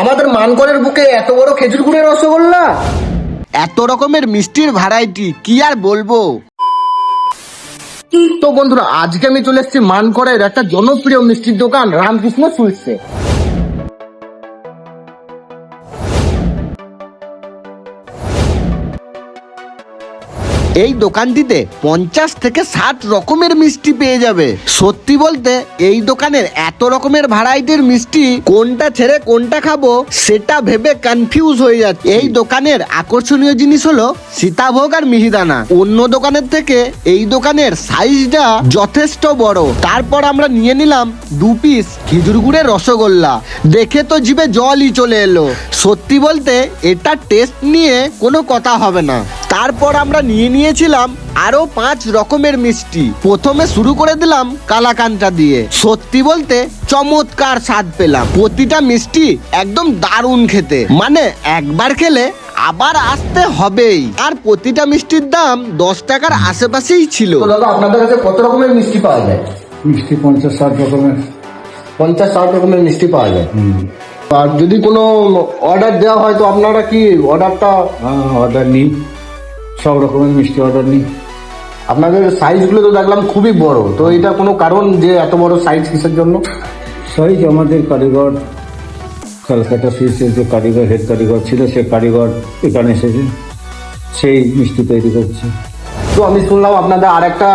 আমাদের মানকরের বুকে এত বড় খেজুর গুড়ের রসগোল্লা, এত রকমের মিষ্টির ভ্যারাইটি কি আর বলবো। তো বন্ধুরা আজকে আমি চলে এসেছি মানকরের একটা জনপ্রিয় মিষ্টির দোকান রামকৃষ্ণ সুইটসে। এই দোকানটিতে 50 থেকে 60 রকমের মিষ্টি পেয়ে যাবে। সত্যি বলতে এই দোকানের এত রকমের ভ্যারাইটির মিষ্টি কোনটা ছেড়ে কোনটা খাবো সেটা ভেবে কনফিউজ হয়ে যাচ্ছে। এই দোকানের আকর্ষণীয় জিনিস হলো সীতাভোগ আর মিহিদানা। অন্য দোকানের থেকে এই দোকানের সাইজটা যথেষ্ট বড়। তারপর আমরা নিয়ে নিলাম 2 পিস খেজুর গুড়ের রসগোল্লা। দেখে তো জিভে জলই চলে এলো। সত্যি বলতে এটা টেস্ট নিয়ে কোনো কথা হবে না। তারপর আমরা নিয়েছিলাম আরো 5 রকমের মিষ্টি। প্রথমে শুরু করে দিলাম কালাকান্তা দিয়ে। সত্যি বলতে চমৎকার স্বাদ পেলাম। প্রতিটা মিষ্টি একদম দারুণ খেতে, মানে একবার খেলে আবার আসতে হবেই। আর প্রতিটা মিষ্টির দাম 10 টাকার আশেপাশেই ছিল। তো দাদা আপনাদের কাছে কত রকমের মিষ্টি পাওয়া যায়? মিষ্টি 50-60 রকমের। 50-60 রকমের মিষ্টি পাওয়া যায়। আর যদি কোনো অর্ডার দেওয়া হয় তো আপনারা কি অর্ডারটা অর্ডার নিই, সব রকমের মিষ্টি অর্ডার নিই। আপনাদের সাইজগুলো তো দেখলাম খুবই বড়, তো এটা কোনো কারণ যে এত বড় সাইজ কিসের জন্য? সাইজ আমাদের কারিগর, ক্যালকাটা সুইটসের যে কারিগর, হেড কারিগর ছিল, সে কারিগর এখানে এসেছে, সেই মিষ্টি তৈরি করছে। তো আমি শুনলাম আপনাদের আরেকটা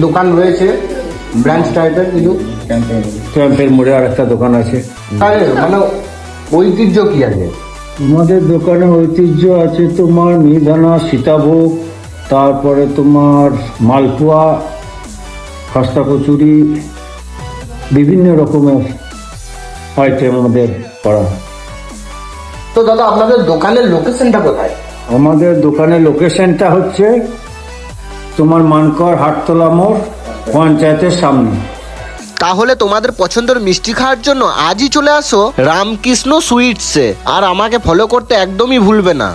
দোকান রয়েছে ব্রাঞ্চ টাইপের কিছু, ক্যাম্পের মোড়ে আর একটা দোকান আছে। তাহলে মানে ঐতিহ্য কি আছে? আমাদের দোকানে ঐতিহ্য আছে তোমার মিহিদানা, সীতাভোগ, তারপরে তোমার মালপোয়া, খাস্তা কচুরি, বিভিন্ন রকমের আইটেম আমাদের করা। তো দাদা আপনাদের দোকানের লোকেশনটা কোথায়? আমাদের দোকানের লোকেশনটা হচ্ছে তোমার মানকর হাটতলা মোড়, পঞ্চায়েতের সামনে। তাহলে তোমাদের পছন্দের মিষ্টি খাওয়ার জন্য আজই চলে আসো রামকৃষ্ণ সুইটসে। আর আমাকে ফলো করতে একদমই ভুলবে না।